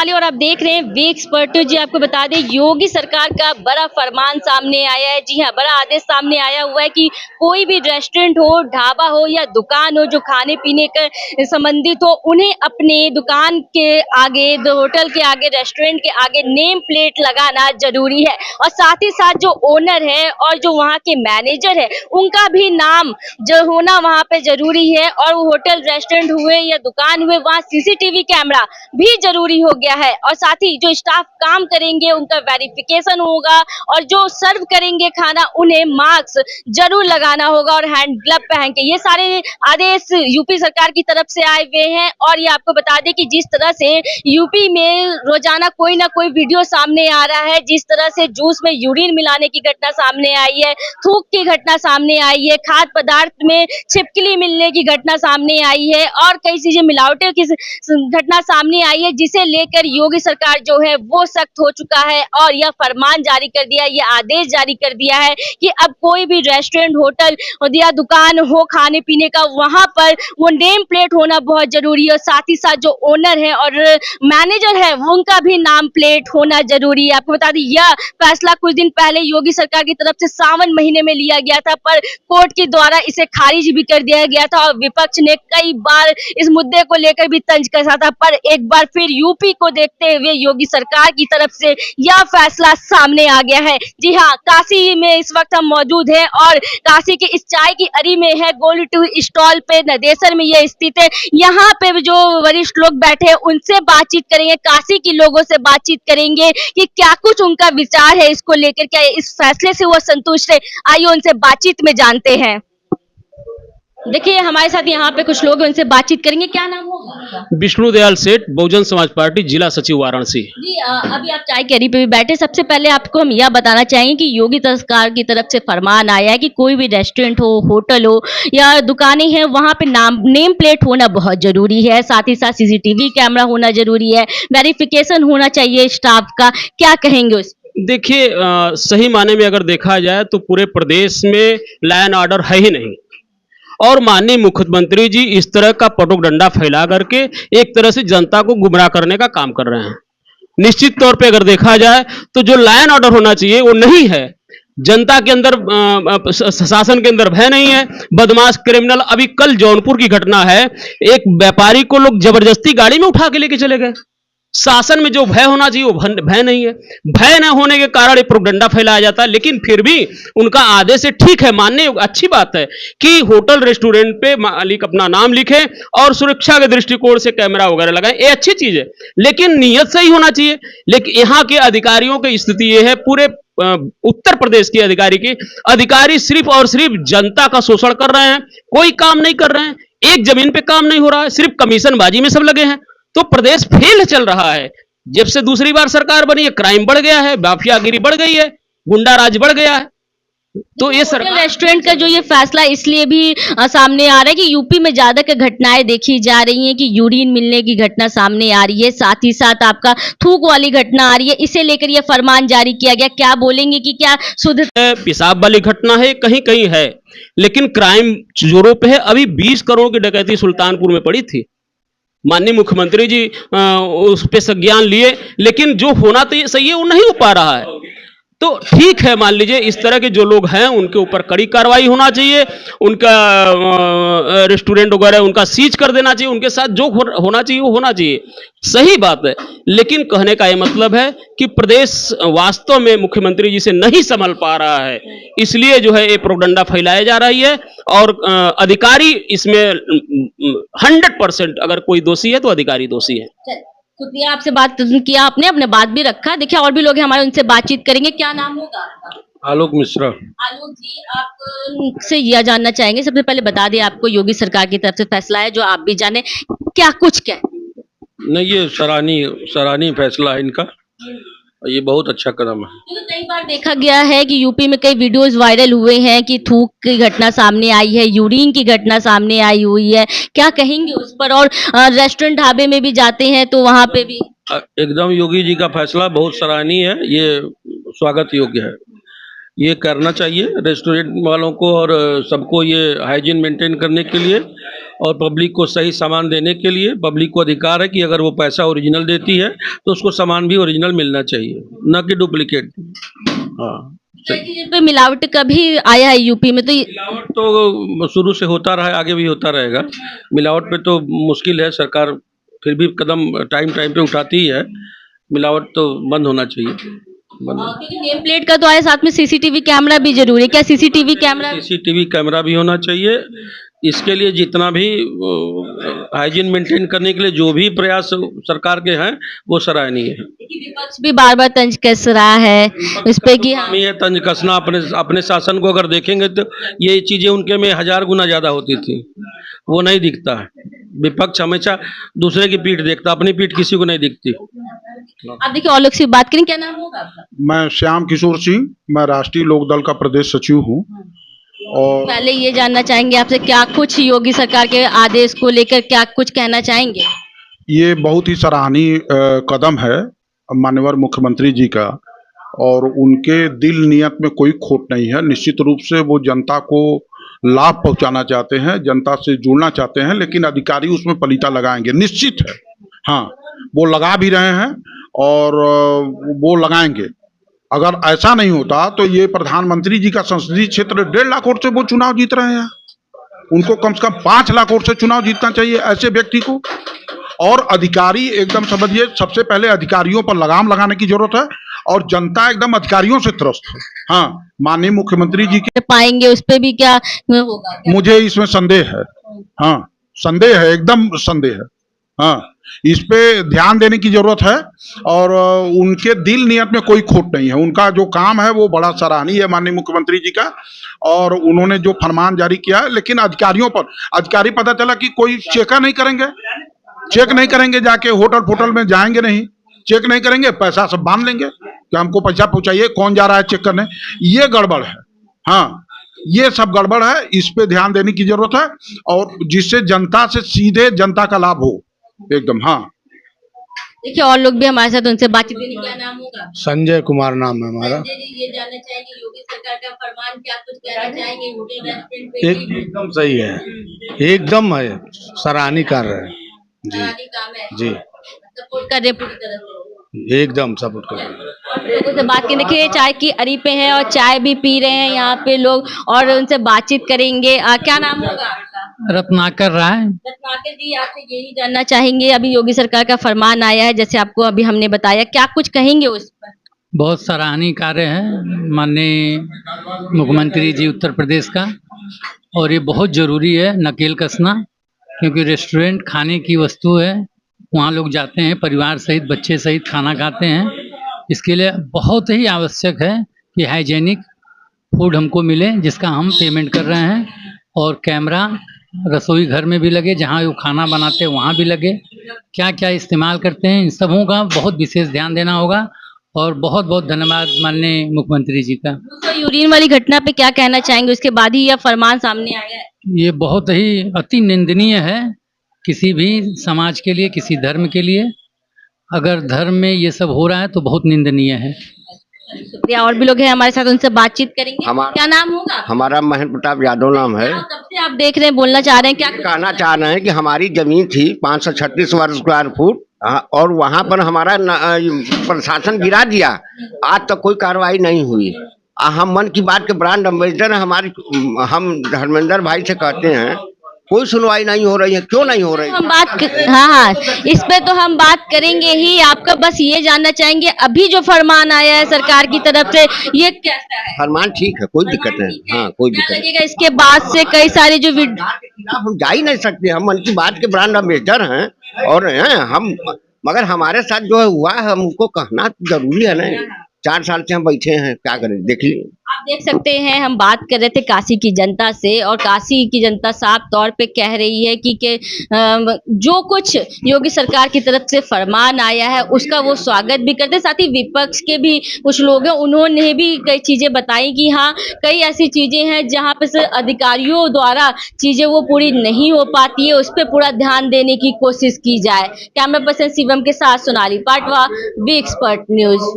वैशाली और आप देख रहे हैं वी एक्सपर्ट। जी आपको बता दें, योगी सरकार का बड़ा फरमान सामने आया है। जी हाँ, बड़ा आदेश सामने आया हुआ है कि कोई भी रेस्टोरेंट हो, ढाबा हो या दुकान हो जो खाने पीने के संबंधित हो, उन्हें अपने दुकान के आगे, होटल के आगे, रेस्टोरेंट के आगे नेम प्लेट लगाना जरूरी है। और साथ ही साथ जो ओनर है और जो वहाँ के मैनेजर है, उनका भी नाम जो होना वहाँ पे जरूरी है। और वो होटल, रेस्टोरेंट हुए या दुकान हुए, वहाँ सीसीटीवी कैमरा भी जरूरी हो गया है। और साथ ही जो स्टाफ काम करेंगे उनका वेरिफिकेशन होगा, और जो सर्व करेंगे खाना उन्हें मास्क जरूर लगाना होगा और हैंड ग्लव पहन के। ये सारे आदेश यूपी सरकार की तरफ से आए हुए हैं। और ये आपको बता दें कि जिस तरह से यूपी में रोजाना कोई ना कोई वीडियो सामने आ रहा है, जिस तरह से जूस में यूरिन मिलाने की घटना सामने आई है, थूक की घटना सामने आई है, खाद्य पदार्थ में छिपकली मिलने की घटना सामने आई है, और कई चीजें मिलावटों की घटना सामने आई है, जिसे लेकर योगी सरकार जो है वो सख्त हो चुका है। और यह फरमान जारी कर दिया, यह आदेश जारी कर दिया है कि अब कोई भी रेस्टोरेंट, होटल या दुकान हो खाने पीने का, वहां पर वो नेम प्लेट होना बहुत जरूरी है। और साथ ही साथ जो ओनर है और मैनेजर है उनका भी नाम प्लेट होना जरूरी है। आपको बता दें, यह फैसला कुछ दिन पहले योगी सरकार की तरफ से सावन महीने में लिया गया था, पर कोर्ट के द्वारा इसे खारिज भी कर दिया गया था। और विपक्ष ने कई बार इस मुद्दे को लेकर भी तंज कसा था, पर एक बार फिर यूपी को देखते हुए योगी सरकार की तरफ से यह फैसला सामने आ गया है। जी हाँ, काशी में इस वक्त हम मौजूद हैं और काशी की इस चाय की अरी में है, गोल्ड टू स्टॉल पे नदेसर में यह स्थित है। यहाँ पे जो वरिष्ठ लोग बैठे हैं उनसे बातचीत करेंगे, काशी के लोगों से बातचीत करेंगे कि क्या कुछ उनका विचार है इसको लेकर, क्या इस फैसले से वो संतुष्ट है। आइए उनसे बातचीत में जानते हैं। देखिए हमारे साथ यहाँ पे कुछ लोग हैं, उनसे बातचीत करेंगे। क्या नाम होगा? विष्णु दयाल सेठ, बहुजन समाज पार्टी, जिला सचिव, वाराणसी। जी अभी आप चाय कैरी पे भी बैठे। सबसे पहले आपको हम यह बताना चाहेंगे कि योगी सरकार की तरफ से फरमान आया है कि कोई भी रेस्टोरेंट हो, होटल हो या दुकानें हैं, वहाँ पे नेम प्लेट होना बहुत जरूरी है। साथ ही साथ सीसीटीवी कैमरा होना जरूरी है, वेरिफिकेशन होना चाहिए स्टाफ का। क्या कहेंगे उस? देखिए, सही माने में अगर देखा जाए तो पूरे प्रदेश में लॉ एंड ऑर्डर है ही नहीं, और माननीय मुख्यमंत्री जी इस तरह का प्रोपेगेंडा फैला करके एक तरह से जनता को गुमराह करने का काम कर रहे हैं। निश्चित तौर पे अगर देखा जाए तो जो लॉ एंड ऑर्डर होना चाहिए वो नहीं है। जनता के अंदर, शासन के अंदर भय नहीं है। बदमाश, क्रिमिनल, अभी कल जौनपुर की घटना है, एक व्यापारी को लोग जबरदस्ती गाड़ी में उठा के लेके चले गए। शासन में जो भय होना चाहिए वो भय नहीं है। भय न होने के कारण ये प्रोपेगेंडा फैलाया जाता है। लेकिन फिर भी उनका आदेश है, ठीक है, मानने अच्छी बात है कि होटल, रेस्टोरेंट पे मालिक अपना नाम लिखे और सुरक्षा के दृष्टिकोण से कैमरा वगैरह लगाएं, ये अच्छी चीज है, लेकिन नीयत सही होना चाहिए। लेकिन यहाँ के अधिकारियों की स्थिति ये है, पूरे उत्तर प्रदेश के अधिकारी सिर्फ और सिर्फ जनता का शोषण कर रहे हैं, कोई काम नहीं कर रहे हैं। एक जमीन पे काम नहीं हो रहा है, सिर्फ कमीशनबाजी में सब लगे हैं। तो प्रदेश फेल चल रहा है। जब से दूसरी बार सरकार बनी है, क्राइम बढ़ गया है, माफियागिरी बढ़ गई है, गुंडा राज बढ़ गया है। तो ये सरकार, रेस्टोरेंट का जो ये फैसला इसलिए भी सामने आ रहा है कि यूपी में ज्यादा की घटनाएं देखी जा रही हैं कि यूरिन मिलने की घटना सामने आ रही है, साथ ही साथ आपका थूक वाली घटना आ रही है। इसे लेकर ये फरमान जारी किया गया। क्या बोलेंगे कि क्या शुद्ध पेशाब वाली घटना है, कहीं कहीं है, लेकिन क्राइम जोरों पे है। अभी 20 करोड़ की डकैती सुल्तानपुर में पड़ी थी। माननीय मुख्यमंत्री जी उस पे संज्ञान लिए, लेकिन जो होना तो सही है वो नहीं हो पा रहा है। तो ठीक है, मान लीजिए इस तरह के जो लोग हैं उनके ऊपर कड़ी कार्रवाई होना चाहिए, उनका रेस्टोरेंट वगैरह उनका सीज कर देना चाहिए, उनके साथ जो होना चाहिए वो होना चाहिए, सही बात है। लेकिन कहने का ये मतलब है कि प्रदेश वास्तव में मुख्यमंत्री जी से नहीं संभल पा रहा है, इसलिए जो है ये प्रोपेगेंडा फैलाया जा रही है। और अधिकारी इसमें 100% अगर कोई दोषी है तो अधिकारी दोषी है। शुक्रिया, आपसे बात किया आपने, अपने बात भी रखा। देखिए और भी लोग हैं हमारे, उनसे बातचीत करेंगे। क्या नाम होगा आपका? आलोक मिश्रा। आलोक जी, आप से यह जानना चाहेंगे, सबसे पहले बता दें आपको योगी सरकार की तरफ से फैसला है जो आप भी जाने, क्या कुछ क्या? नहीं, ये सराहनीय फैसला है इनका, ये बहुत अच्छा कदम है। तो कई बार देखा गया है कि यूपी में कई वीडियोस वायरल हुए हैं कि थूक की घटना सामने आई है, यूरिन की घटना सामने आई हुई है। क्या कहेंगे उस पर? और रेस्टोरेंट, ढाबे में भी जाते हैं तो वहां पे भी एकदम योगी जी का फैसला बहुत सराहनीय है, ये स्वागत योग्य है। ये करना चाहिए रेस्टोरेंट वालों को और सबको, ये हाइजीन मेंटेन करने के लिए और पब्लिक को सही सामान देने के लिए। पब्लिक को अधिकार है कि अगर वो पैसा ओरिजिनल देती है तो उसको सामान भी ओरिजिनल मिलना चाहिए, न कि डुप्लीकेट। हाँ, चीज़ पे मिलावट का भी आया है यूपी में, तो मिलावट तो शुरू से होता रहा है, आगे भी होता रहेगा। मिलावट पे तो मुश्किल है, सरकार फिर भी कदम टाइम टाइम पे उठाती ही है। मिलावट तो बंद होना चाहिए, बंद। क्योंकि नेम प्लेट का तो आया, साथ में सीसीटीवी कैमरा भी जरूरी है। क्या सीसीटीवी कैमरा? सीसीटीवी कैमरा भी होना चाहिए। इसके लिए जितना भी हाइजीन मेंटेन करने के लिए जो भी प्रयास सरकार के हैं वो सराहनीय है। विपक्ष भी बार बार तंज कस रहा है इस पे कि हाँ, काम ही है तंज कसना। अपने शासन को अगर देखेंगे तो ये चीजें उनके में 1000 गुना ज्यादा होती थी, वो नहीं दिखता है। विपक्ष हमेशा दूसरे की पीठ देखता, अपनी पीठ किसी को नहीं दिखती। आप देखिए और लोग से बात करें। क्या नाम होगा आपका? मैं श्याम किशोर सिंह, मैं राष्ट्रीय लोकदल का प्रदेश सचिव हूँ। और पहले ये जानना चाहेंगे आपसे, क्या कुछ योगी सरकार के आदेश को लेकर क्या कुछ कहना चाहेंगे? ये बहुत ही सराहनीय कदम है माननीय मुख्यमंत्री जी का, और उनके दिल नियत में कोई खोट नहीं है। निश्चित रूप से वो जनता को लाभ पहुंचाना चाहते हैं, जनता से जुड़ना चाहते हैं, लेकिन अधिकारी उसमें पलीता लगाएंगे, निश्चित है। हाँ, वो लगा भी रहे हैं और वो लगाएंगे। अगर ऐसा नहीं होता तो ये प्रधानमंत्री जी का संसदीय क्षेत्र 1.5 लाख वोट से वो चुनाव जीत रहे हैं। उनको कम से कम 5 लाख वोट से चुनाव जीतना चाहिए ऐसे व्यक्ति को। और अधिकारी एकदम समझिए, सबसे पहले अधिकारियों पर लगाम लगाने की जरूरत है, और जनता एकदम अधिकारियों से त्रस्त है। हाँ, माननीय मुख्यमंत्री जी के पाएंगे उस पे भी क्या होगा? मुझे इसमें संदेह है। हाँ, संदेह है, एकदम संदेह है। हाँ, इस पे ध्यान देने की जरूरत है, और उनके दिल नियत में कोई खोट नहीं है। उनका जो काम है वो बड़ा सराहनीय है माननीय मुख्यमंत्री जी का, और उन्होंने जो फरमान जारी किया है। लेकिन अधिकारियों पर, अधिकारी पता चला कि कोई चेक नहीं करेंगे, जाके होटल में जाएंगे नहीं, चेक नहीं करेंगे, पैसा सब बांध लेंगे कि हमको पैसा पहुंचाइए, कौन जा रहा है चेक करने। ये गड़बड़ है। हाँ, ये सब गड़बड़ है, इस पे ध्यान देने की जरूरत है, और जिससे जनता से सीधे जनता का लाभ हो एकदम। हाँ, देखिए और लोग भी हमारे साथ, उनसे बातचीत करें। क्या नाम होगा? संजय कुमार नाम है हमारा। संजय जी, ये जानना चाहेंगे योगी सरकार का फरमान, क्या कुछ कहना चाहेंगे होटल रेस्टोरेंट पे? एकदम सही है, एकदम है, सराहनीय कार्य है जी। काम है जी, सपोर्ट कर रहे हैं पूरी तरह से, एकदम सपोर्ट कर रहे हैं। लोगों से बात करने के, चाय की अरी पे हैं और चाय भी पी रहे हैं यहाँ पे लोग, और उनसे बातचीत करेंगे। क्या नाम होगा आपका? रत्नाकर राय। रत्नाकर जी, आपसे यही जानना चाहेंगे, अभी योगी सरकार का फरमान आया है, जैसे आपको अभी हमने बताया, क्या कुछ कहेंगे उस पर? बहुत सराहनीय कार्य है माननीय मुख्यमंत्री जी उत्तर प्रदेश का, और ये बहुत जरूरी है नकेल कसना, क्योंकि रेस्टोरेंट खाने की वस्तु है, वहाँ लोग जाते हैं परिवार सहित, बच्चे सहित खाना खाते हैं। इसके लिए बहुत ही आवश्यक है कि हाइजेनिक फूड हमको मिले, जिसका हम पेमेंट कर रहे हैं, और कैमरा रसोई घर में भी लगे, जहाँ वो खाना बनाते हैं वहाँ भी लगे। क्या क्या इस्तेमाल करते हैं, इन सबों का बहुत विशेष ध्यान देना होगा, और बहुत बहुत धन्यवाद माननीय मुख्यमंत्री जी का। तो यूरिन वाली घटना पे क्या कहना चाहेंगे? उसके बाद ही यह फरमान सामने आया है। ये बहुत ही अति निंदनीय है किसी भी समाज के लिए, किसी धर्म के लिए। अगर धर्म में ये सब हो रहा है तो बहुत निंदनीय है। शुक्रिया। और भी लोग हैं हमारे साथ, उनसे बातचीत करेंगे। क्या नाम होगा? हमारा महेंद्र प्रताप यादव नाम है। कब से आप देख रहे हैं, बोलना चाह रहे हैं क्या? कहना चाह रहे हैं कि हमारी जमीन थी 536 वर्ग स्क्वायर फुट, और वहाँ पर हमारा प्रशासन गिरा दिया, आज तक कोई कार्रवाई नहीं हुई। हम मन की बात के ब्रांड एम्बेसडर हैं, हम धर्मेंद्र भाई से कहते हैं कोई सुनवाई नहीं हो रही है, क्यों नहीं हो रही? हाँ, इस पे तो हम बात करेंगे ही। आपका बस ये जानना चाहेंगे, अभी जो फरमान आया है सरकार की तरफ से, ये कैसा है? फरमान ठीक है, कोई दिक्कत नहीं। हाँ, कोई दिक्कत नहीं। लगेगा इसके बाद से कई सारे जो हम जा ही नहीं सकते, हम मन की बात के ब्रांड एम्बेसडर हैं, और हम, मगर हमारे साथ जो हुआ है हमको कहना जरूरी है ना। 4 साल से हम बैठे हैं, क्या करें, देख लीजिए। आप देख सकते हैं, हम बात कर रहे थे काशी की जनता से, और काशी की जनता साफ तौर पे कह रही है कि जो कुछ योगी सरकार की तरफ से फरमान आया है उसका वो स्वागत भी करते हैं। साथ ही विपक्ष के भी कुछ लोग हैं, उन्होंने भी कई चीजें बताई कि हाँ, कई ऐसी चीजें हैं जहाँ पे से अधिकारियों द्वारा चीजें वो पूरी नहीं हो पाती है, उस पर पूरा ध्यान देने की कोशिश की जाए। कैमरा पर्सन शिवम के साथ सोनाली पाटवा, वी एक्सपर्ट न्यूज।